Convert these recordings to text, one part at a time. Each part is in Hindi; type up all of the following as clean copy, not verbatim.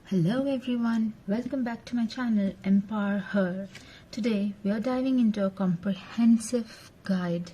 Hello everyone, welcome back to my channel Empower Her. Today we are diving into a comprehensive guide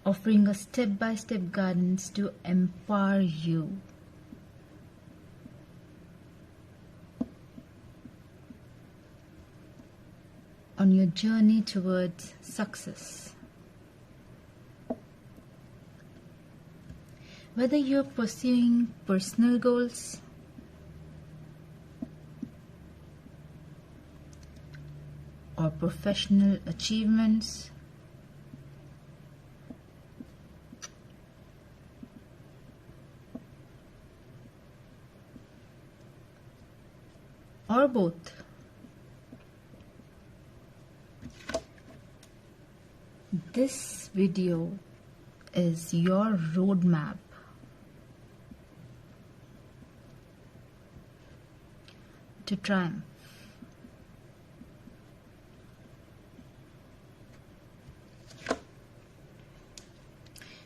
offering a step-by-step guidance to empower you. On your journey towards success. Whether you're pursuing personal goals, or professional achievements, or both, this video is your roadmap to triumph.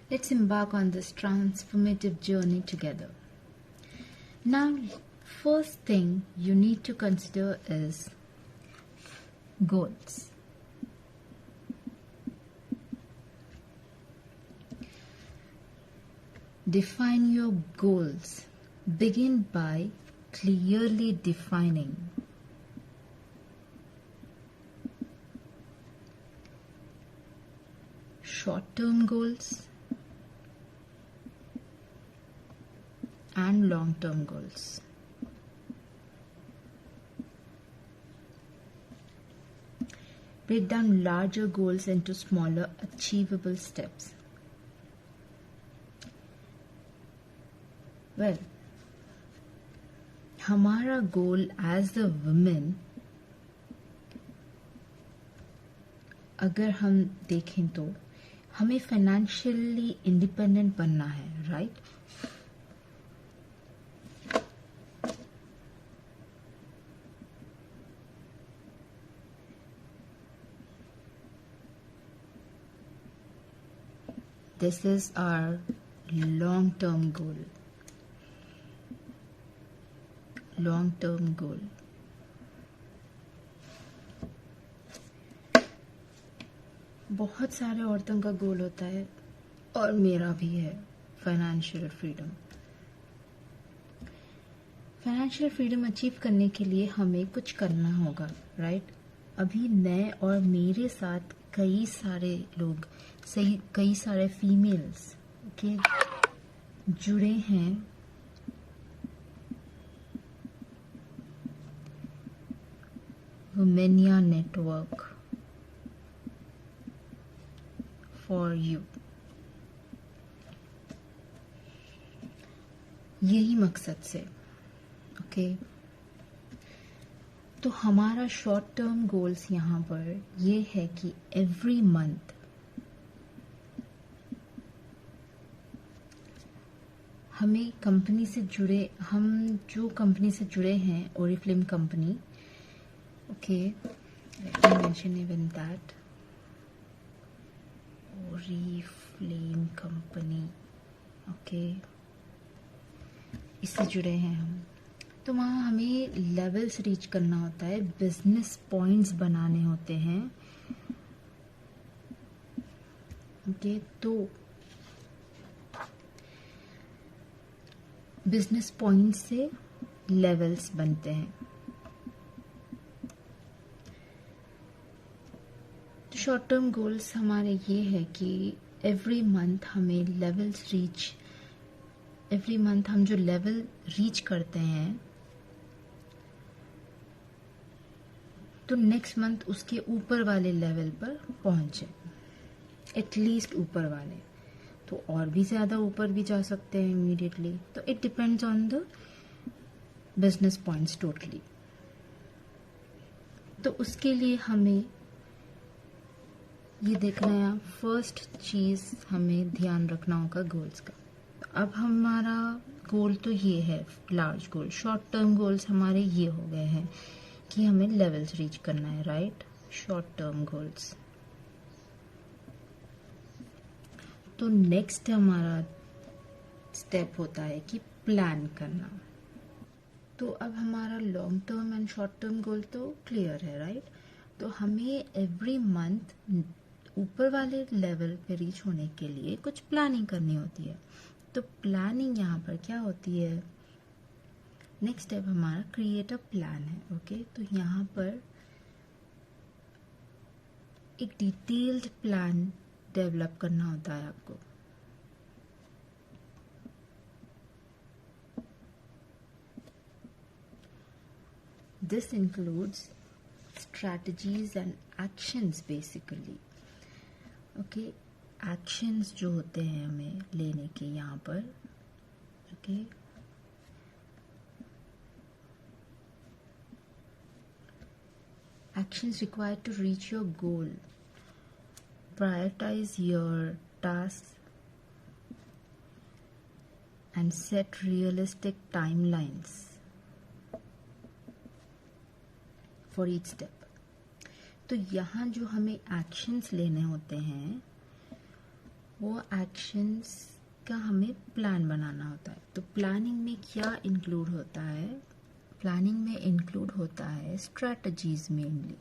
Let's embark on this transformative journey together. Now, first thing you need to consider is goals. Define your goals. Begin by clearly defining short-term goals and long-term goals. Break down larger goals into smaller, achievable steps. Well, हमारा गोल एज अ वुमेन, अगर हम देखें तो हमें फाइनेंशियली इंडिपेंडेंट बनना है, right? This is our long-term goal. Long-term goal. बहुत सारे औरतों का गोल होता है और मेरा भी है, financial freedom. Financial freedom achieve करने के लिए हमें कुछ करना होगा, राइट? अभी मैं और मेरे साथ कई सारे लोग, कई सारे फीमेल्स के जुड़े हैं वुमेनिया नेटवर्क फॉर यू। यही मकसद से, ओके? तो हमारा शॉर्ट टर्म गोल्स यहाँ पर ये है कि एवरी मंथ हमें कंपनी से जुड़े, हम जो कंपनी से जुड़े हैं, Oriflame company, okay, let me mention even that, Oriflame company, okay, इससे जुड़े हैं हम। तो वहाँ हमें लेवल्स रीच करना होता है, बिजनेस पॉइंट्स बनाने होते हैं, ओके? तो बिजनेस पॉइंट्स से लेवल्स बनते हैं। शॉर्ट टर्म गोल्स हमारे ये है कि एवरी मंथ हमें लेवल्स रीच, एवरी मंथ हम जो लेवल रीच करते हैं तो नेक्स्ट मंथ उसके ऊपर वाले लेवल पर पहुंचे, एटलीस्ट ऊपर वाले, तो और भी ज़्यादा ऊपर भी जा सकते हैं इमीडिएटली। तो it depends on the business points totally. तो उसके लिए हमें ये देखना है, फर्स्ट चीज़ हमें ध्यान रखना होगा गोल्स का। अब हमारा गोल तो ये है, लार्ज गोल। शॉर्ट टर्म गोल्स हमारे ये हो गए हैं कि हमें लेवल्स रीच करना है, राइट? Short term goals. तो नेक्स्ट हमारा स्टेप होता है कि प्लान करना। तो अब हमारा long term and short term goal तो क्लियर है, राइट? तो हमें एवरी मंथ ऊपर वाले लेवल पे रीच होने के लिए कुछ प्लानिंग करनी होती है। तो प्लानिंग यहाँ पर क्या होती है? नेक्स्ट स्टेप हमारा क्रिएट अ प्लान है। ओके, तो यहाँ पर एक डिटेल्ड प्लान डेवलप करना होता है आपको। This includes strategies and actions basically. Okay, actions जो होते हैं हमें लेने के यहाँ पर। Okay, actions required to reach your goal. Prioritize your tasks and set realistic timelines for each step. तो यहाँ जो हमें actions लेने होते हैं वो actions का हमें प्लान बनाना होता है। तो प्लानिंग में क्या इंक्लूड होता है? प्लानिंग में इंक्लूड होता है स्ट्रैटेजीज मेनली।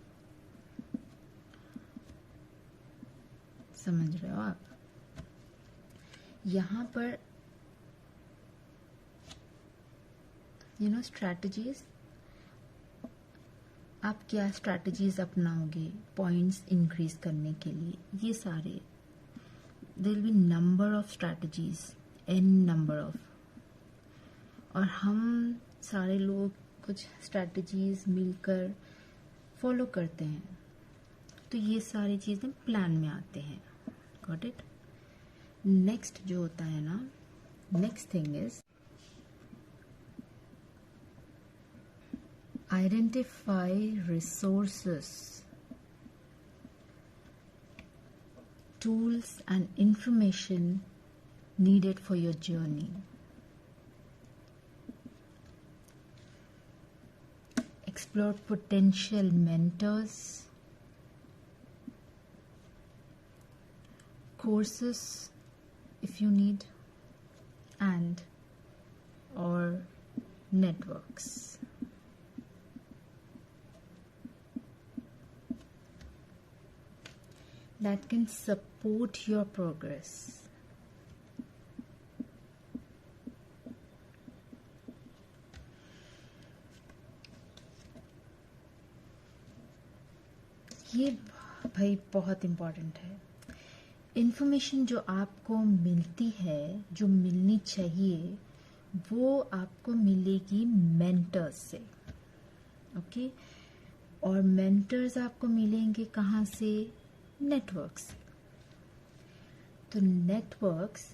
समझ रहे हो आप? यहाँ पर स्ट्रैटेजीज, आप क्या स्ट्रैटेजीज अपनाओगे पॉइंट्स इंक्रीज करने के लिए? ये सारे there will be number of strategies, n number of, और हम सारे लोग कुछ स्ट्रैटेजीज मिलकर फॉलो करते हैं। तो ये सारी चीज़ें प्लान में आते हैं। Got it? नेक्स्ट जो होता है ना, next thing is identify resources, tools and information needed for your journey. Explore potential mentors, courses if you need, and or networks. That can support your progress. ये भाई बहुत इम्पोर्टेंट है। इन्फॉर्मेशन जो आपको मिलती है, जो मिलनी चाहिए, वो आपको मिलेगी मेंटर्स से। ओके, और मेंटर्स आपको मिलेंगे कहाँ से? नेटवर्क्स से। तो नेटवर्क्स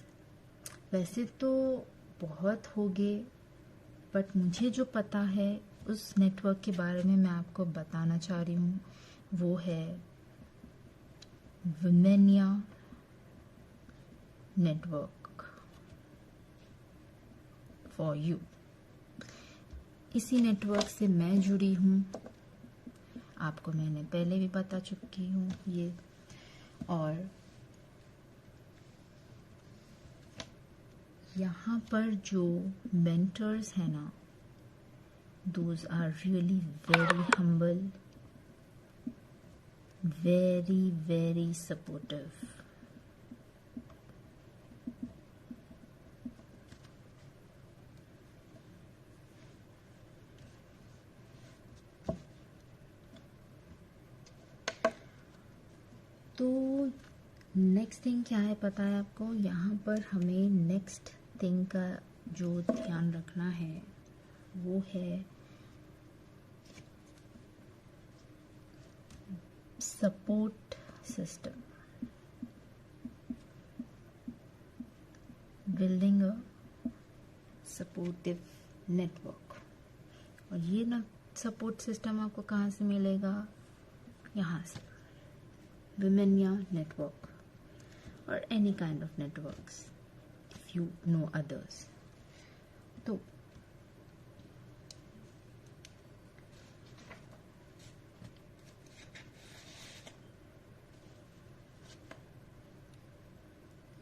वैसे तो बहुत होंगे, बट मुझे जो पता है उस नेटवर्क के बारे में मैं आपको बताना चाह रही हूँ। वो है विमेनिया नेटवर्क फॉर यू। इसी नेटवर्क से मैं जुड़ी हूँ, आपको मैंने पहले भी बता चुकी हूँ ये। और यहाँ पर जो मेंटर्स हैं ना, those are really very humble, very very supportive. तो नेक्स्ट थिंग क्या है पता है आपको? यहाँ पर हमें नेक्स्ट थिंग का जो ध्यान रखना है वो है support system, building a supportive network. और ये ना सपोर्ट सिस्टम आपको कहाँ से मिलेगा? यहाँ से, विमेनिया नेटवर्क और any kind of networks if you know others. तो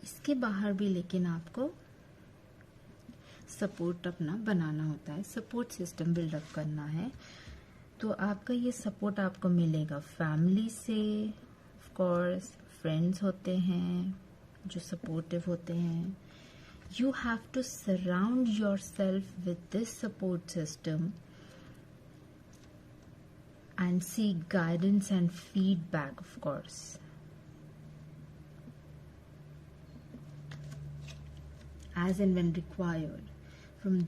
इसके बाहर भी लेकिन आपको सपोर्ट अपना बनाना होता है, सपोर्ट सिस्टम बिल्डअप करना है। तो आपका ये सपोर्ट आपको मिलेगा फैमिली से, ऑफ कोर्स फ्रेंड्स होते हैं जो सपोर्टिव होते हैं। You have to surround yourself with this support system and seek guidance and feedback, of course. As and when required, from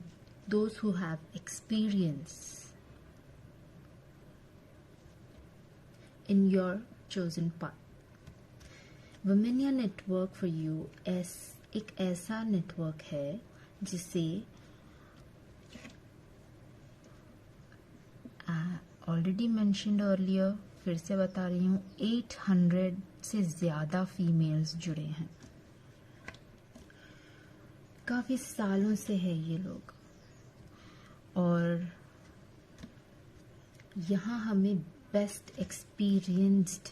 those who have experience in your chosen path. Womenia Network for you एक ऐसा नेटवर्क है जिसे ऑलरेडी मैंशनड अर्लियर, फिर से बता रही हूँ, 800 से ज़्यादा फीमेल्स जुड़े हैं। काफ़ी सालों से है ये लोग, और यहाँ हमें बेस्ट एक्सपीरियंस्ड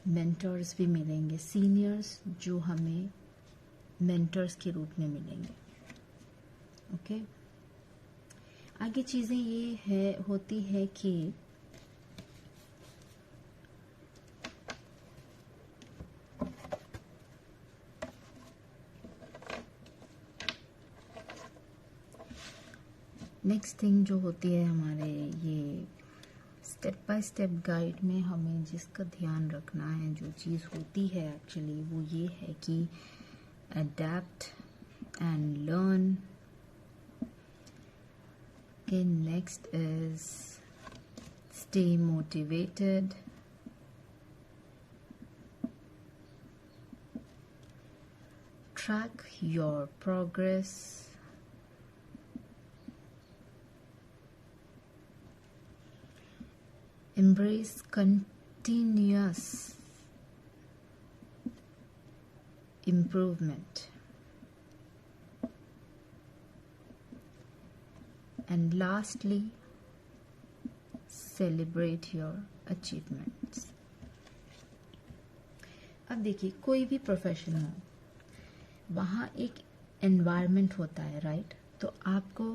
मेंटर्स भी मिलेंगे, सीनियर्स जो हमें मेंटर्स के रूप में मिलेंगे। ओके, आगे चीज़ें ये होती है कि नेक्स्ट थिंग जो होती है हमारे ये स्टेप बाय स्टेप गाइड में हमें जिसका ध्यान रखना है, जो चीज़ होती है एक्चुअली वो ये है कि adapt and learn. Okay, next is stay motivated, track your progress, embrace continuous improvement, and lastly celebrate your achievements. अब देखिए, कोई भी प्रोफेशन हो, वहाँ एक एनवायरनमेंट होता है, राइट? तो आपको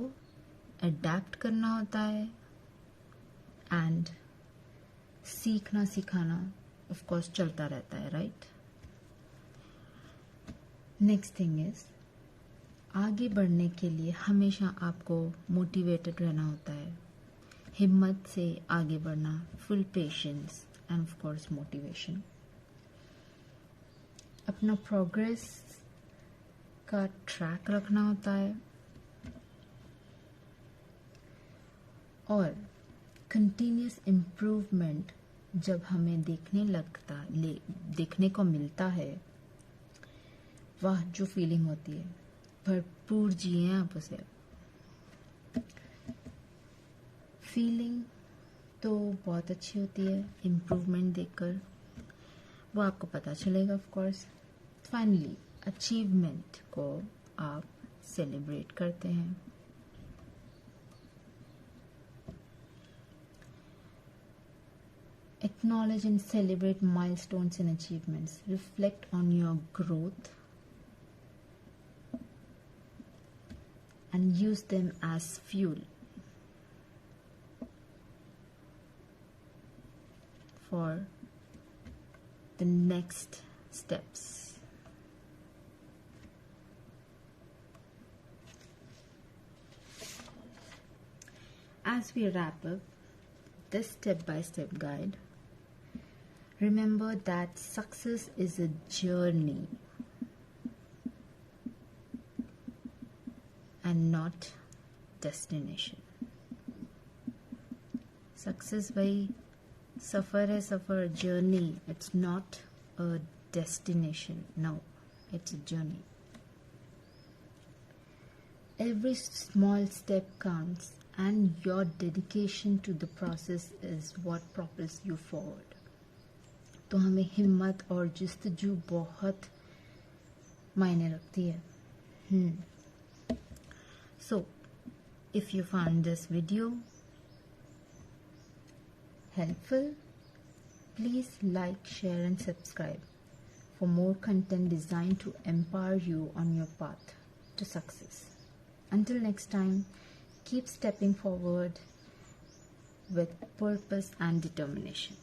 अडेप्ट करना होता है एंड सीखना सिखाना ऑफ कोर्स चलता रहता है, राइट? नेक्स्ट थिंग इज, आगे बढ़ने के लिए हमेशा आपको मोटिवेटेड रहना होता है, हिम्मत से आगे बढ़ना, full patience end of course motivation. अपना प्रोग्रेस का ट्रैक रखना होता है और कंटिन्यूस इम्प्रूवमेंट जब हमें देखने को मिलता है, वह जो फीलिंग होती है, भरपूर जिए आप उसे। फीलिंग तो बहुत अच्छी होती है, इम्प्रूवमेंट देखकर वो आपको पता चलेगा ऑफ कोर्स। फाइनली अचीवमेंट को आप सेलिब्रेट करते हैं। Acknowledge and celebrate milestones and achievements. Reflect on your growth and use them as fuel for the next steps. As we wrap up this step-by-step guide, remember that success is a journey and not destination. Success भाई सफ़र है, सफ़र, journey. It's not a destination. No, it's a journey. Every small step counts and your dedication to the process is what propels you forward. तो हमें हिम्मत और जिस्तजू बहुत मायने रखती है। So, if you found this video helpful, please like, share and subscribe for more content designed to empower you on your path to success. Until next time, keep stepping forward with purpose and determination.